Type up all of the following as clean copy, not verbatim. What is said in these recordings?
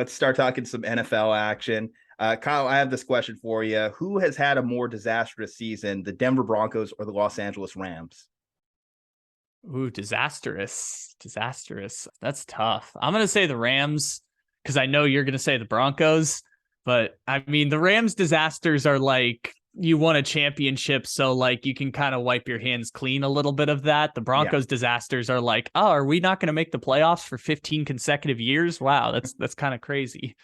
let's start talking some NFL action. Kyle, I have this question for you. Who has had a more disastrous season, the Denver Broncos or the Los Angeles Rams? Ooh, disastrous. That's tough. I'm going to say the Rams because I know you're going to say the Broncos. But I mean, the Rams disasters are like you won a championship, so like you can kind of wipe your hands clean a little bit of that. The Broncos disasters are like, oh, are we not going to make the playoffs for 15 consecutive years? Wow, that's kind of crazy.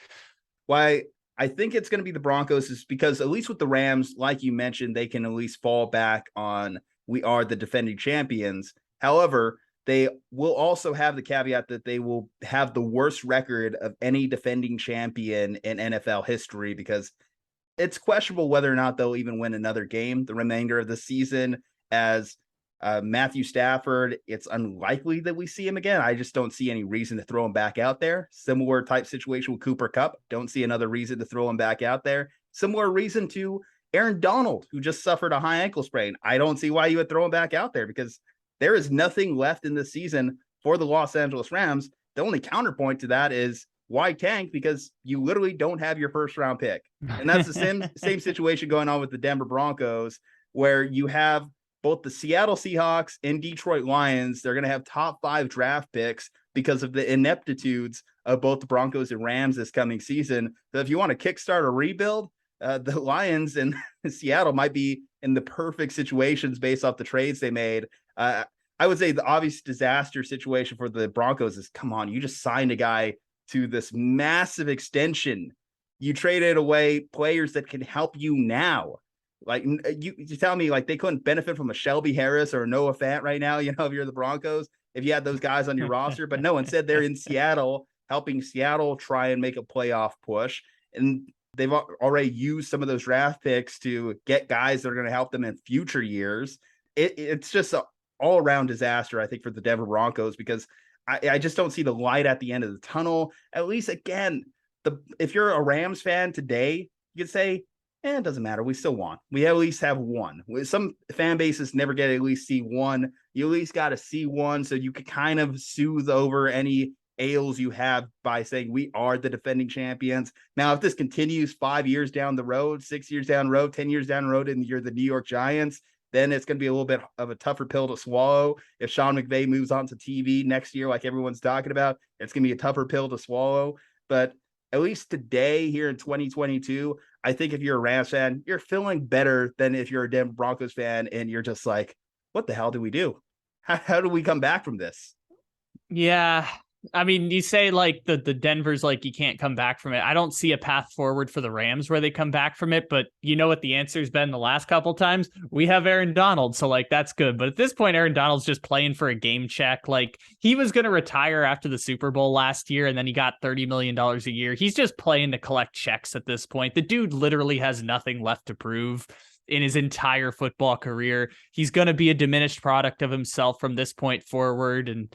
Why I think it's going to be the Broncos is because at least with the Rams, like you mentioned, they can at least fall back on we are the defending champions. However, they will also have the caveat that they will have the worst record of any defending champion in NFL history because it's questionable whether or not they'll even win another game the remainder of the season. As Matthew Stafford, it's unlikely that we see him again. I just don't see any reason to throw him back out there. Similar type situation with Cooper Kupp. Don't see another reason to throw him back out there. Similar reason to Aaron Donald, who just suffered a high ankle sprain. I don't see why you would throw him back out there because there is nothing left in the season for the Los Angeles Rams. The only counterpoint to that is why tank? Because you literally don't have your first round pick. And that's the same situation going on with the Denver Broncos, where you have both the Seattle Seahawks and Detroit Lions. They're going to have top 5 draft picks because of the ineptitudes of both the Broncos and Rams this coming season. So if you want to kickstart a rebuild, the Lions and Seattle might be in the perfect situations based off the trades they made. I would say the obvious disaster situation for the Broncos is, come on, you just signed a guy to this massive extension. You traded away players that can help you now. Like you tell me, like they couldn't benefit from a Shelby Harris or a Noah Fant right now. You know, if you're the Broncos, if you had those guys on your roster, but no, instead they're in Seattle, helping Seattle try and make a playoff push. And they've already used some of those draft picks to get guys that are going to help them in future years. It's just an all-around disaster, I think, for the Denver Broncos because I just don't see the light at the end of the tunnel. At least, again, if you're a Rams fan today, you could say, it doesn't matter. We still won. We at least have one. Some fan bases never get at least C1. You at least got a C1, so you could kind of soothe over any ails you have by saying we are the defending champions. Now, if this continues 5 years down the road, 6 years down the road, 10 years down the road, and you're the New York Giants, then it's going to be a little bit of a tougher pill to swallow. If Sean McVay moves on to TV next year, like everyone's talking about, it's going to be a tougher pill to swallow. But at least today, here in 2022, I think if you're a Rams fan, you're feeling better than if you're a Denver Broncos fan and you're just like, what the hell do we do? How do we come back from this? Yeah. I mean, you say like the Denver's like you can't come back from it. I don't see a path forward for the Rams where they come back from it, but you know what the answer's been the last couple times? We have Aaron Donald, so like that's good. But at this point, Aaron Donald's just playing for a game check. Like he was going to retire after the Super Bowl last year, and then he got $30 million a year. He's just playing to collect checks at this point. The dude literally has nothing left to prove in his entire football career. He's going to be a diminished product of himself from this point forward, and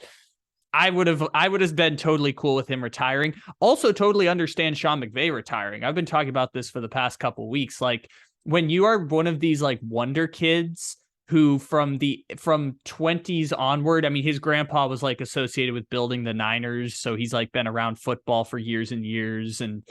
I would have been totally cool with him retiring. Also totally understand Sean McVay retiring. I've been talking about this for the past couple weeks. Like when you are one of these like wonder kids who from 20s onward, I mean, his grandpa was like associated with building the Niners. So he's like been around football for years and years. And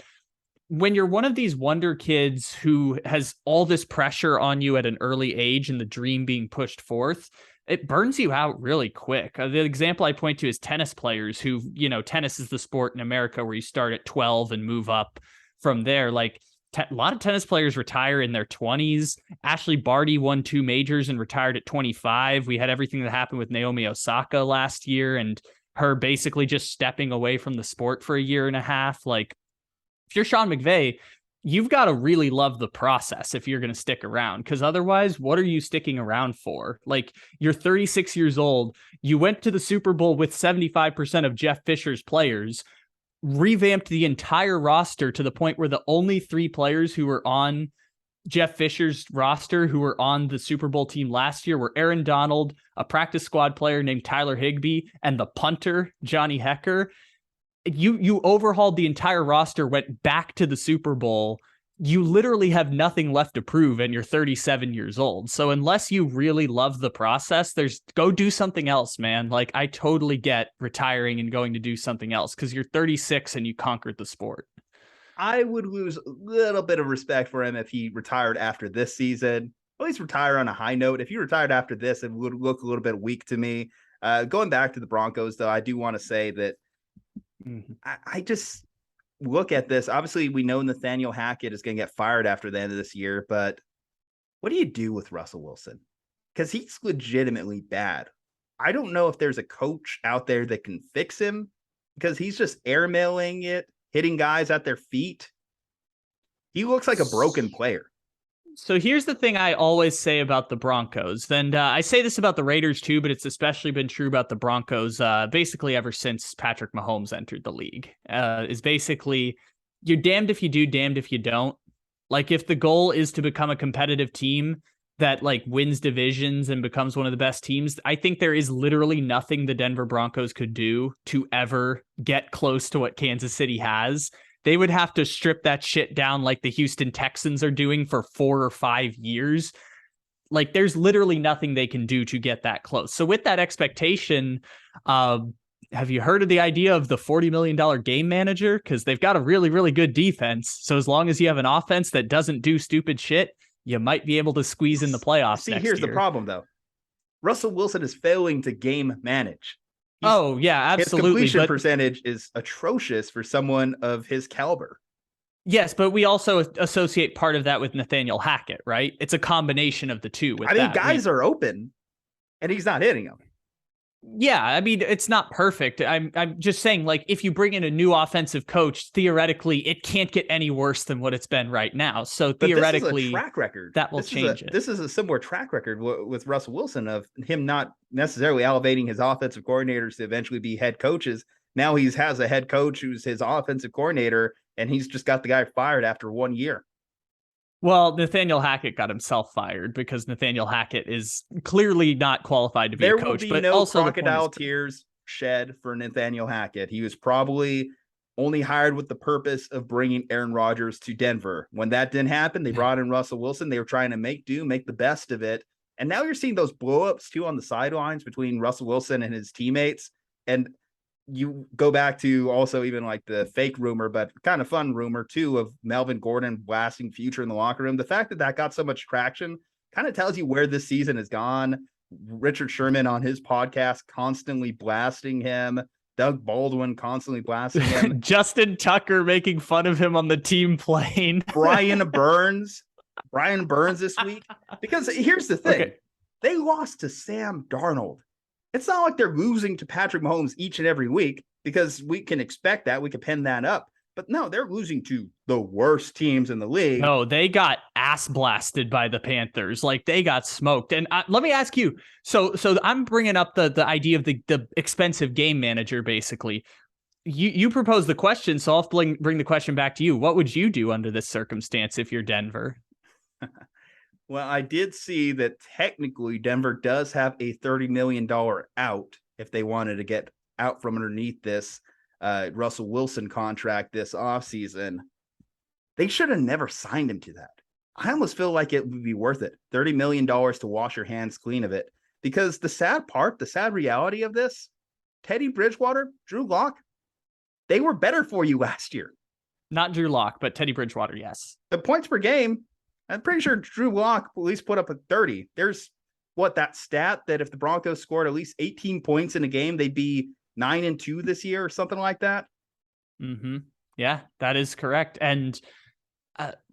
when you're one of these wonder kids who has all this pressure on you at an early age and the dream being pushed forth, it burns you out really quick. The example I point to is tennis players who, you know, tennis is the sport in America where you start at 12 and move up from there. Like a lot of tennis players retire in their 20s. Ashley Barty won 2 majors and retired at 25. We had everything that happened with Naomi Osaka last year and her basically just stepping away from the sport for a year and a half. Like if you're Sean McVay, you've got to really love the process if you're going to stick around, because otherwise, what are you sticking around for? Like, you're 36 years old. You went to the Super Bowl with 75% of Jeff Fisher's players, revamped the entire roster to the point where the only 3 players who were on Jeff Fisher's roster who were on the Super Bowl team last year were Aaron Donald, a practice squad player named Tyler Higbee, and the punter, Johnny Hecker. You overhauled the entire roster, went back to the Super Bowl. you literally have nothing left to prove and you're 37 years old. So unless you really love the process, go do something else, man. Like, I totally get retiring and going to do something else because you're 36 and you conquered the sport. I would lose a little bit of respect for him if he retired after this season. At least retire on a high note. If he retired after this, it would look a little bit weak to me. Going back to the Broncos, though, I do want to say that I just look at this. Obviously, we know Nathaniel Hackett is going to get fired after the end of this year, but what do you do with Russell Wilson? Because he's legitimately bad. I don't know if there's a coach out there that can fix him because he's just airmailing it, hitting guys at their feet. He looks like a broken player. So here's the thing I always say about the Broncos, and I say this about the Raiders too, but it's especially been true about the Broncos basically ever since Patrick Mahomes entered the league, is basically you're damned if you do, damned if you don't. Like, if the goal is to become a competitive team that like wins divisions and becomes one of the best teams, I think there is literally nothing the Denver Broncos could do to ever get close to what Kansas City has. They would have to strip that shit down like the Houston Texans are doing for 4 or 5 years. Like, there's literally nothing they can do to get that close. So with that expectation, have you heard of the idea of the $40 million game manager? Because they've got a really, really good defense. So as long as you have an offense that doesn't do stupid shit, you might be able to squeeze in the playoffs. See, here's the problem, though. Russell Wilson is failing to game manage. Yeah, absolutely. His completion percentage is atrocious for someone of his caliber. Yes, but we also associate part of that with Nathaniel Hackett, right? It's a combination of the two. Guys are open, and he's not hitting them. Yeah, I mean, it's not perfect. I'm just saying, like, if you bring in a new offensive coach, theoretically, it can't get any worse than what it's been right now. So theoretically, this is a track record that will change it. This is a similar track record with Russell Wilson of him not necessarily elevating his offensive coordinators to eventually be head coaches. Now he has a head coach who's his offensive coordinator, and he's just got the guy fired after 1 year. Well, Nathaniel Hackett got himself fired because Nathaniel Hackett is clearly not qualified to be a coach. There will be no crocodile tears shed for Nathaniel Hackett. He was probably only hired with the purpose of bringing Aaron Rodgers to Denver. When that didn't happen, they brought in Russell Wilson. They were trying to make the best of it. And now you're seeing those blowups too on the sidelines between Russell Wilson and his teammates. And you go back to also even like the fake rumor, but kind of fun rumor too, of Melvin Gordon blasting Future in the locker room. The fact that got so much traction kind of tells you where this season has gone. Richard Sherman on his podcast constantly blasting him. Doug Baldwin constantly blasting him. Justin Tucker making fun of him on the team plane. Brian Burns this week. Because here's the thing. Okay. They lost to Sam Darnold. It's not like they're losing to Patrick Mahomes each and every week, because we can expect that. We can pin that up. But no, they're losing to the worst teams in the league. No, they got ass blasted by the Panthers. Like, they got smoked. And let me ask you. So I'm bringing up the idea of the expensive game manager, basically. You proposed the question, so I'll bring the question back to you. What would you do under this circumstance if you're Denver? Well, I did see that technically Denver does have a $30 million out if they wanted to get out from underneath this Russell Wilson contract this offseason. They should have never signed him to that. I almost feel like it would be worth it. $30 million to wash your hands clean of it. Because the sad reality of this, Teddy Bridgewater, Drew Lock, they were better for you last year. Not Drew Lock, but Teddy Bridgewater, yes. The points per game, I'm pretty sure Drew Lock at least put up a 30. There's that stat that if the Broncos scored at least 18 points in a game, they'd be 9-2 this year or something like that. Mm-hmm. Yeah, that is correct. And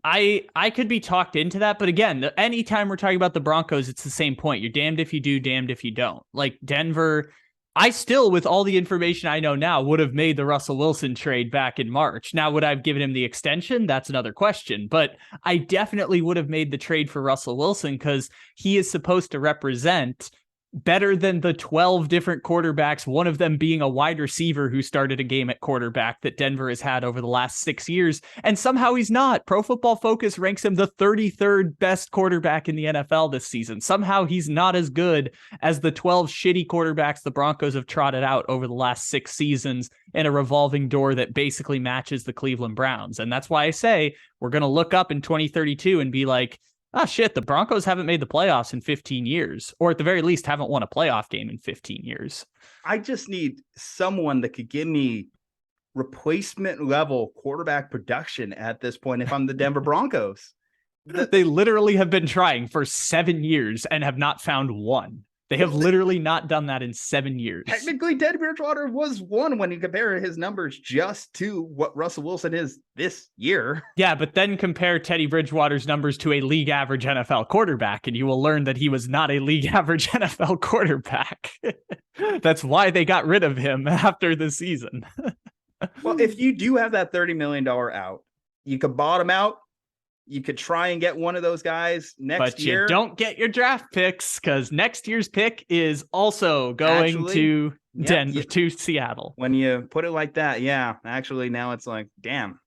I could be talked into that. But again, anytime we're talking about the Broncos, it's the same point. You're damned if you do, damned if you don't. Like, Denver, I still, with all the information I know now, would have made the Russell Wilson trade back in March. Now, would I have given him the extension? That's another question. But I definitely would have made the trade for Russell Wilson because he is supposed to represent better than the 12 different quarterbacks, one of them being a wide receiver who started a game at quarterback that Denver has had over the last 6 years. And somehow he's not. Pro Football Focus ranks him the 33rd best quarterback in the NFL this season. Somehow he's not as good as the 12 shitty quarterbacks the Broncos have trotted out over the last 6 seasons in a revolving door that basically matches the Cleveland Browns. And that's why I say we're going to look up in 2032 and be like, oh shit, the Broncos haven't made the playoffs in 15 years, or at the very least haven't won a playoff game in 15 years. I just need someone that could give me replacement level quarterback production at this point if I'm the Denver Broncos. They literally have been trying for 7 years and have not found one. They have literally not done that in 7 years. Technically, Teddy Bridgewater was one when you compare his numbers just to what Russell Wilson is this year. Yeah, but then compare Teddy Bridgewater's numbers to a league average NFL quarterback, and you will learn that he was not a league average NFL quarterback. That's why they got rid of him after the season. Well, if you do have that $30 million out, you could bottom out. You could try and get one of those guys next year. But you don't get your draft picks because next year's pick is also going to Denver, to Seattle. When you put it like that, yeah. Actually, now it's like, damn,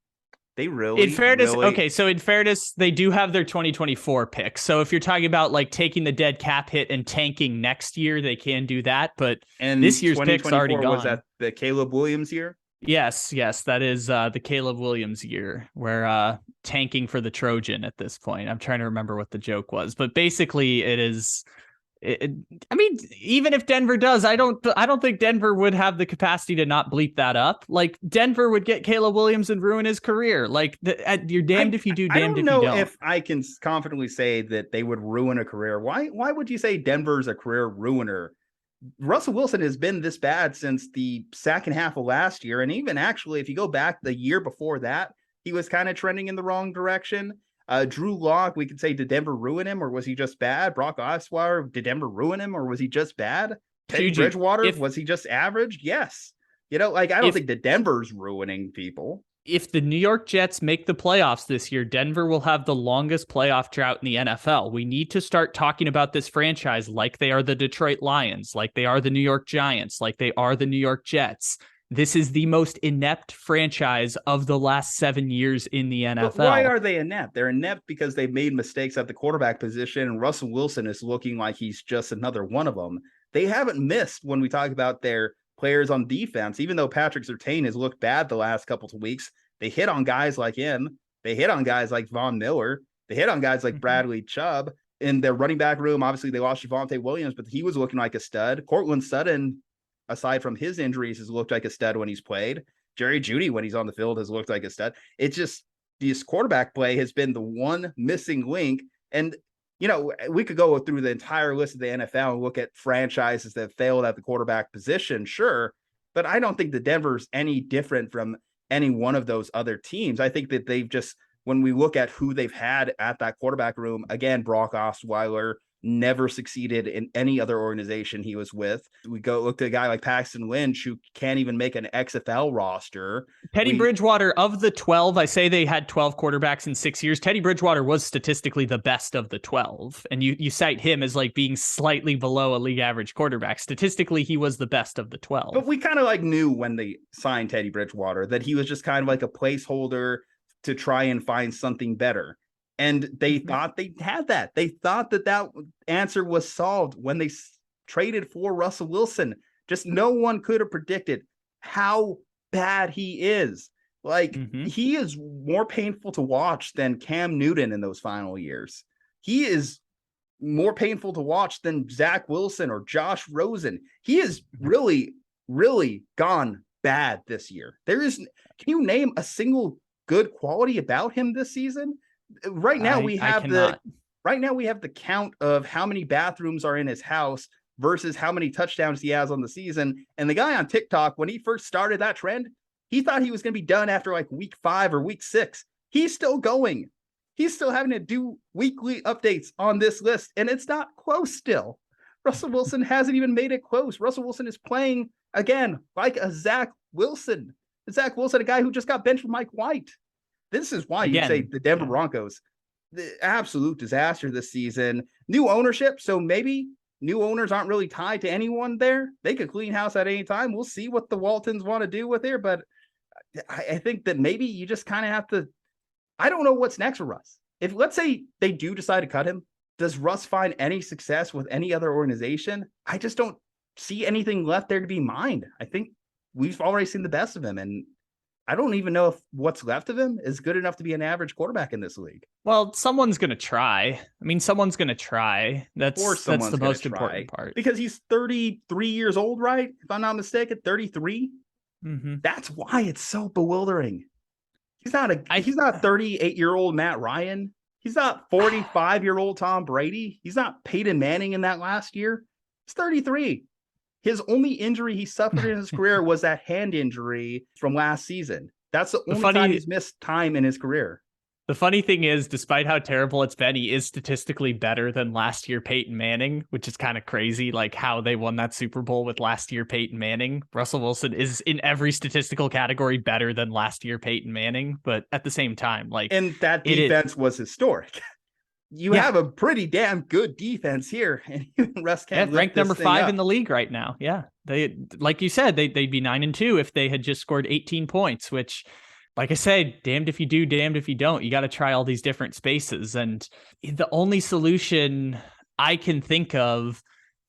they really. In fairness, okay, so in fairness, they do have their 2024 picks. So if you're talking about like taking the dead cap hit and tanking next year, they can do that. But this year's pick's already gone. Was that the Caleb Williams year? Yes, that is the Caleb Williams year. We're tanking for the Trojan at this point. I'm trying to remember what the joke was, but basically it is. I mean, even if Denver does, I don't think Denver would have the capacity to not bleep that up. Like Denver would get Caleb Williams and ruin his career. Like you're damned if you do, damned if you don't. I don't know if I can confidently say that they would ruin a career. Why would you say Denver's a career ruiner? Russell Wilson has been this bad since the second half of last year. And even actually, if you go back the year before that, he was kind of trending in the wrong direction. Drew Lock, we could say, did Denver ruin him or was he just bad? Brock Osweiler, did Denver ruin him or was he just bad? Teddy Bridgewater, was he just average? Yes. I don't think that Denver's ruining people. If the New York Jets make the playoffs this year, Denver will have the longest playoff drought in the NFL. We need to start talking about this franchise like they are the Detroit Lions, like they are the New York Giants, like they are the New York Jets. This is the most inept franchise of the last 7 years in the NFL. But why are they inept? They're inept because they've made mistakes at the quarterback position, and Russell Wilson is looking like he's just another one of them. They haven't missed when we talk about their players on defense, even though Patrick Surtain has looked bad the last couple of weeks. They hit on guys like him. They hit on guys like Von Miller. They hit on guys like Bradley Chubb. In their running back room, obviously they lost Javonte Williams, but he was looking like a stud. Cortland Sutton, aside from his injuries, has looked like a stud when he's played. Jerry Jeudy, when he's on the field, has looked like a stud. It's just this quarterback play has been the one missing link. And we could go through the entire list of the NFL and look at franchises that failed at the quarterback position, sure, but I don't think that Denver's any different from any one of those other teams. I think that they've just, when we look at who they've had at that quarterback room, again, Brock Osweiler never succeeded in any other organization he was with. We go look at a guy like Paxton Lynch, who can't even make an XFL roster. Teddy Bridgewater, of the 12, I say they had 12 quarterbacks in 6 years. Teddy Bridgewater was statistically the best of the 12. And you cite him as like being slightly below a league average quarterback. Statistically, he was the best of the 12. But we kind of knew when they signed Teddy Bridgewater that he was just kind of like a placeholder to try and find something better. And they thought they had that. They thought that answer was solved when they traded for Russell Wilson. Just no one could have predicted how bad he is. He is more painful to watch than Cam Newton in those final years. He is more painful to watch than Zach Wilson or Josh Rosen. He is really, really gone bad this year. Can you name a single good quality about him this season? Right now we have the count of how many bathrooms are in his house versus how many touchdowns he has on the season. And the guy on TikTok, when he first started that trend, he thought he was going to be done after like week 5 or week 6. He's still going. He's still having to do weekly updates on this list, and it's not close still. Russell Wilson hasn't even made it close. Russell Wilson is playing, again, like a Zach Wilson. Zach Wilson, a guy who just got benched with Mike White. This is why you say the Denver Broncos, the absolute disaster this season. New ownership, so maybe new owners aren't really tied to anyone there. They could clean house at any time. We'll see what the Waltons want to do with it, but I think that maybe you just kind of have to. I don't know what's next for Russ. If let's say they do decide to cut him, does Russ find any success with any other organization? I just don't see anything left there to be mined. I think we've already seen the best of him, and I don't even know if what's left of him is good enough to be an average quarterback in this league. Well, someone's going to try. I mean, someone's going to try. That's the most important part. Because he's 33 years old, right? If I'm not mistaken, 33. Mm-hmm. That's why it's so bewildering. He's not a 38-year-old Matt Ryan. He's not 45-year-old Tom Brady. He's not Peyton Manning in that last year. He's 33. His only injury he suffered in his career was that hand injury from last season. That's the only time he's missed time in his career. The funny thing is, despite how terrible it's been, he is statistically better than last year Peyton Manning, which is kind of crazy, like how they won that Super Bowl with last year Peyton Manning. Russell Wilson is in every statistical category better than last year Peyton Manning, but at the same time, like... And that defense was historic. You have a pretty damn good defense here, and Russ can't ranked number 5 in the league right now. Yeah, they, like you said, they'd be 9-2 if they had just scored 18 points, which... Like I said, damned if you do, damned if you don't. You got to try all these different spaces. And the only solution I can think of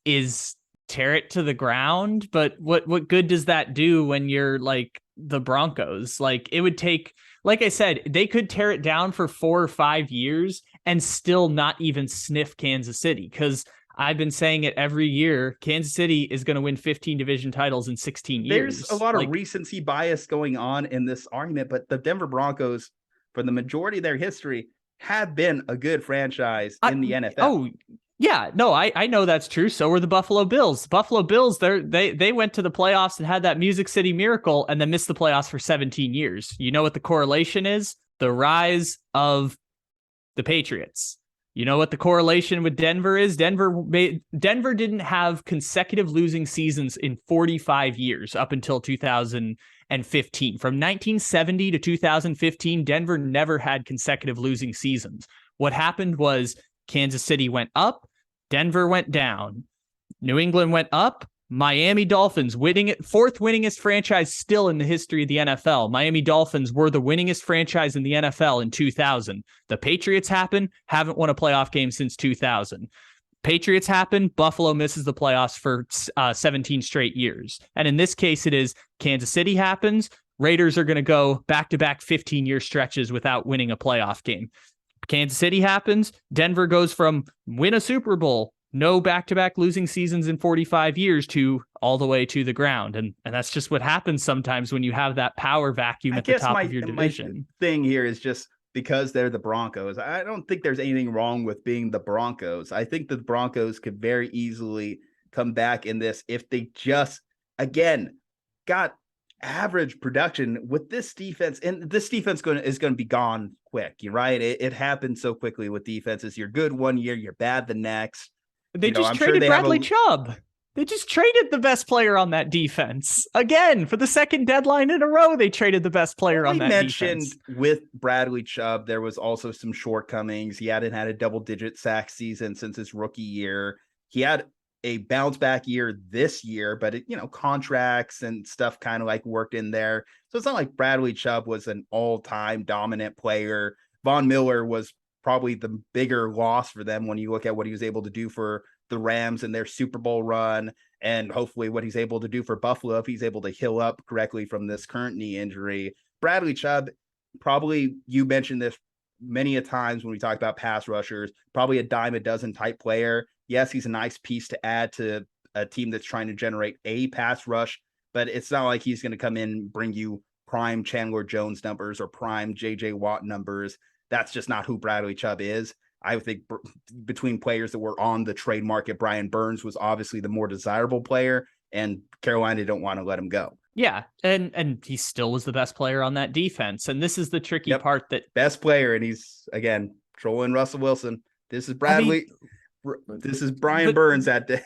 is tear it to the ground. But what good does that do when you're like the Broncos? Like it would take, like I said, they could tear it down for 4 or 5 years and still not even sniff Kansas City. Because I've been saying it every year. Kansas City is going to win 15 division titles in 16 years. There's a lot of recency bias going on in this argument, but the Denver Broncos, for the majority of their history, have been a good franchise in the NFL. Oh, yeah. No, I know that's true. So were the Buffalo Bills. Buffalo Bills, they went to the playoffs and had that Music City miracle and then missed the playoffs for 17 years. You know what the correlation is? The rise of the Patriots. You know what the correlation with Denver is? Denver didn't have consecutive losing seasons in 45 years up until 2015. From 1970 to 2015, Denver never had consecutive losing seasons. What happened was Kansas City went up, Denver went down, New England went up, Miami Dolphins fourth winningest franchise still in the history of the NFL. Miami Dolphins were the winningest franchise in the NFL in 2000. The Patriots happen, haven't won a playoff game since 2000. Patriots happen, Buffalo misses the playoffs for 17 straight years. And in this case, it is Kansas City happens, Raiders are going to go back-to-back 15-year stretches without winning a playoff game. Kansas City happens, Denver goes from win a Super Bowl, no back-to-back losing seasons in 45 years to all the way to the ground. And that's just what happens sometimes when you have that power vacuum at the top of your division. My thing here is just because they're the Broncos. I don't think there's anything wrong with being the Broncos. I think the Broncos could very easily come back in this if they just, again, got average production with this defense. And this defense is going to be gone quick. You're right. It happens so quickly with defenses. You're good one year, you're bad the next. They just traded Bradley Chubb. They just traded the best player on that defense. Again, for the second deadline in a row, they traded the best player on that defense. We mentioned with Bradley Chubb, there was also some shortcomings. He hadn't had a double-digit sack season since his rookie year. He had a bounce-back year this year, but contracts and stuff kind of like worked in there. So it's not like Bradley Chubb was an all-time dominant player. Von Miller was probably the bigger loss for them when you look at what he was able to do for the Rams and their Super Bowl run, and hopefully what he's able to do for Buffalo if he's able to heal up correctly from this current knee injury. Bradley Chubb, probably, you mentioned this many a times when we talk about pass rushers, probably a dime a dozen type player. Yes, he's a nice piece to add to a team that's trying to generate a pass rush, but it's not like he's going to come in and bring you prime Chandler Jones numbers or prime JJ Watt numbers. That's just not who Bradley Chubb is. I would think between players that were on the trade market, Brian Burns was obviously the more desirable player, and Carolina don't want to let him go. Yeah, and he still was the best player on that defense. And this is the tricky part that best player, and he's again trolling Russell Wilson. This is Bradley. This is Brian Burns that day.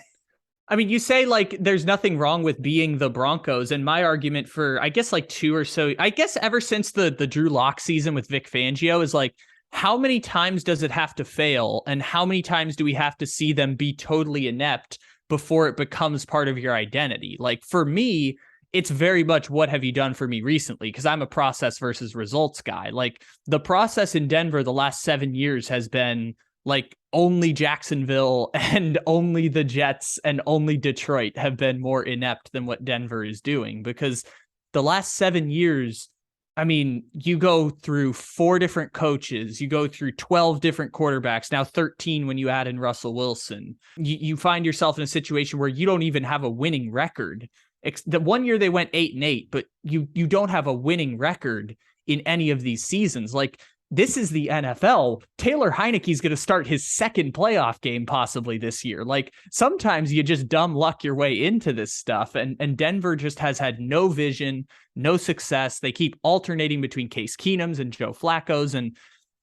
I mean, you say like there's nothing wrong with being the Broncos, and my argument for I guess like 2 or so, I guess ever since the Drew Lock season with Vic Fangio is like, how many times does it have to fail? And how many times do we have to see them be totally inept before it becomes part of your identity? Like for me, it's very much what have you done for me recently? Because I'm a process versus results guy. Like the process in Denver the last 7 years has been like only Jacksonville and only the Jets and only Detroit have been more inept than what Denver is doing, because the last 7 years, I mean, you go through 4 different coaches, you go through 12 different quarterbacks, now 13 when you add in Russell Wilson. You find yourself in a situation where you don't even have a winning record. The one year they went 8-8, but you don't have a winning record in any of these seasons. Like, this is the NFL. Taylor Heineke's going to start his second playoff game possibly this year. Like, sometimes you just dumb luck your way into this stuff. And Denver just has had no vision, no success. They keep alternating between Case Keenum's and Joe Flacco's. And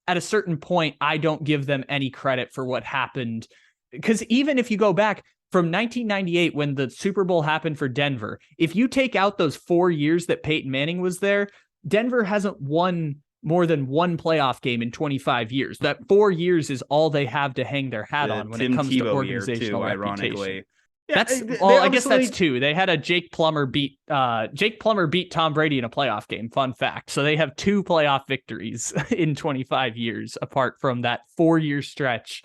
at a certain point, I don't give them any credit for what happened. Because even if you go back from 1998, when the Super Bowl happened for Denver, if you take out those 4 years that Peyton Manning was there, Denver hasn't won more than one playoff game in 25 years. That 4 years is all they have to hang their hat on when it comes to organizational reputation. Yeah, I guess that's 2. They had a Jake Plummer beat Tom Brady in a playoff game. Fun fact. So they have 2 playoff victories in 25 years, apart from that 4-year stretch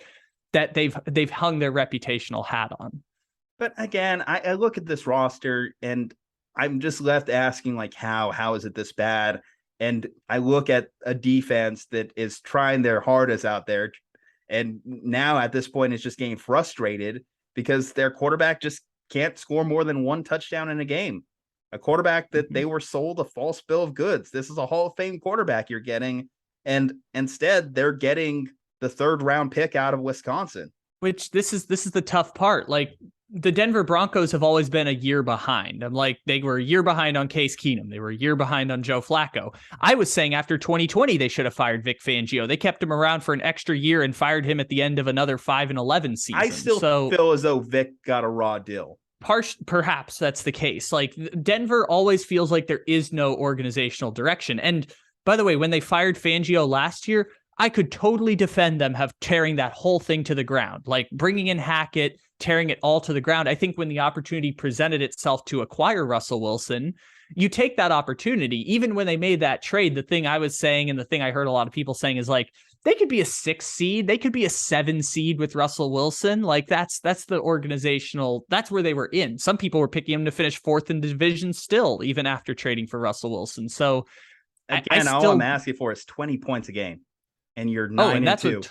that they've hung their reputational hat on. But again, I look at this roster and I'm just left asking, like, how is it this bad? And I look at a defense that is trying their hardest out there. And now at this point, it's just getting frustrated because their quarterback just can't score more than 1 touchdown in a game. A quarterback that they were sold a false bill of goods. This is a Hall of Fame quarterback you're getting. And instead they're getting the 3rd round pick out of Wisconsin. Which this is the tough part. Like, the Denver Broncos have always been a year behind. I'm like, they were a year behind on Case Keenum. They were a year behind on Joe Flacco. I was saying after 2020, they should have fired Vic Fangio. They kept him around for an extra year and fired him at the end of another 5-11 season. I still feel as though Vic got a raw deal. Perhaps that's the case. Like, Denver always feels like there is no organizational direction. And by the way, when they fired Fangio last year, I could totally defend them tearing that whole thing to the ground, like bringing in Hackett, tearing it all to the ground. I think when the opportunity presented itself to acquire Russell Wilson, you take that opportunity. Even when they made that trade, the thing I was saying and the thing I heard a lot of people saying is like, they could be a 6 seed. They could be a 7 seed with Russell Wilson. Like, that's the organizational, that's where they were in. Some people were picking him to finish 4th in the division still, even after trading for Russell Wilson. So again, all I'm asking for is 20 points a game. And you're 9-2.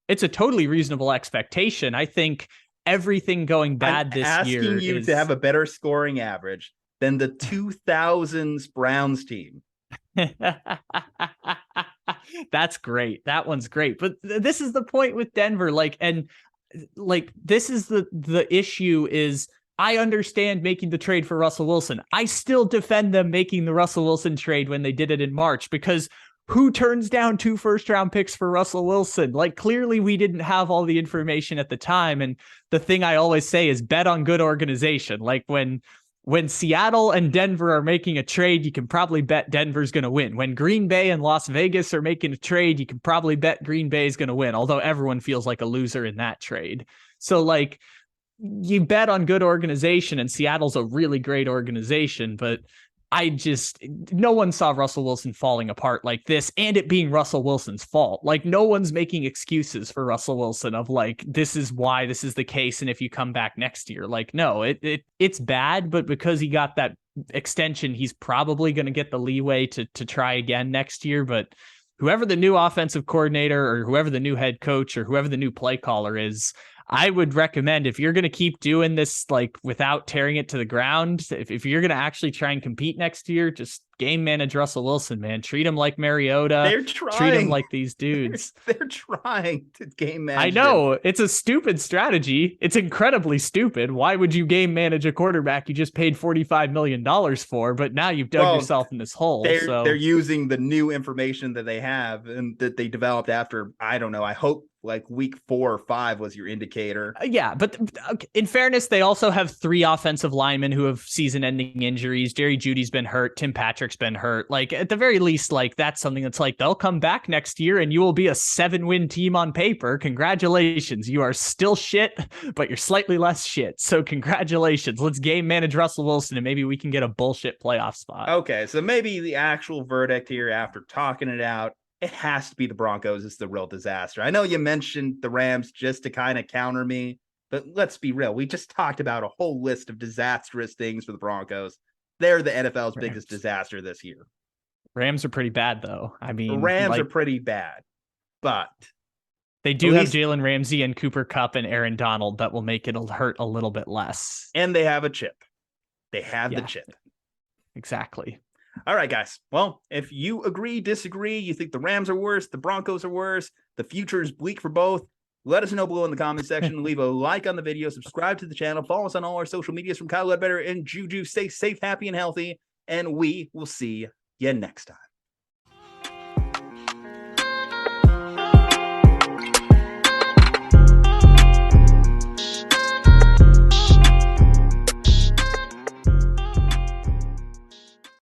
It's a totally reasonable expectation. I think everything going bad this year asking you to have a better scoring average than the 2000s Browns team. That's great. That one's great. But this is the point with Denver. This is the issue is, I understand making the trade for Russell Wilson. I still defend them making the Russell Wilson trade when they did it in March, because who turns down 2 first-round picks for Russell Wilson? Like, clearly we didn't have all the information at the time. And the thing I always say is bet on good organization. Like, when Seattle and Denver are making a trade, you can probably bet Denver's going to win. When Green Bay and Las Vegas are making a trade, you can probably bet Green Bay is going to win, although everyone feels like a loser in that trade. So, like, you bet on good organization, and Seattle's a really great organization, but no one saw Russell Wilson falling apart like this, and it being Russell Wilson's fault. Like, no one's making excuses for Russell Wilson of like, this is why this is the case. And if you come back next year, like, no, it's bad, but because he got that extension, he's probably going to get the leeway to try again next year. But whoever the new offensive coordinator or whoever the new head coach or whoever the new play caller is, I would recommend, if you're going to keep doing this, like, without tearing it to the ground, if you're going to actually try and compete next year, just game manage Russell Wilson, man. Treat him like Mariota. They're trying. Treat him like these dudes. They're trying to game manage. I know. It's a stupid strategy. It's incredibly stupid. Why would you game manage a quarterback you just paid $45 million for, but now you've dug yourself in this hole? They're using the new information that they have and that they developed after, I don't know, I hope like week 4 or 5 was your indicator. Yeah, but in fairness, they also have 3 offensive linemen who have season-ending injuries. Jerry Jeudy's been hurt. Tim Patrick's been hurt. Like, at the very least, like, that's something that's like, they'll come back next year and you will be a 7-win team on paper. Congratulations. You are still shit, but you're slightly less shit. So congratulations. Let's game manage Russell Wilson and maybe we can get a bullshit playoff spot. Okay, so maybe the actual verdict here after talking it out, it has to be the Broncos is the real disaster. I know you mentioned the Rams just to kind of counter me, but let's be real. We just talked about a whole list of disastrous things for the Broncos. They're the NFL's biggest disaster this year. Rams are pretty bad, though. I mean, the Rams are pretty bad, but they do have Jalen Ramsey and Cooper Kupp and Aaron Donald that will make it hurt a little bit less. And they have a chip. They have the chip. Exactly. All right, guys. Well, if you agree, disagree, you think the Rams are worse, the Broncos are worse, the future is bleak for both, let us know below in the comment section. Leave a like on the video, subscribe to the channel, follow us on all our social medias from Kyle Ledbetter and Juju. Stay safe, happy, and healthy, and we will see you next time.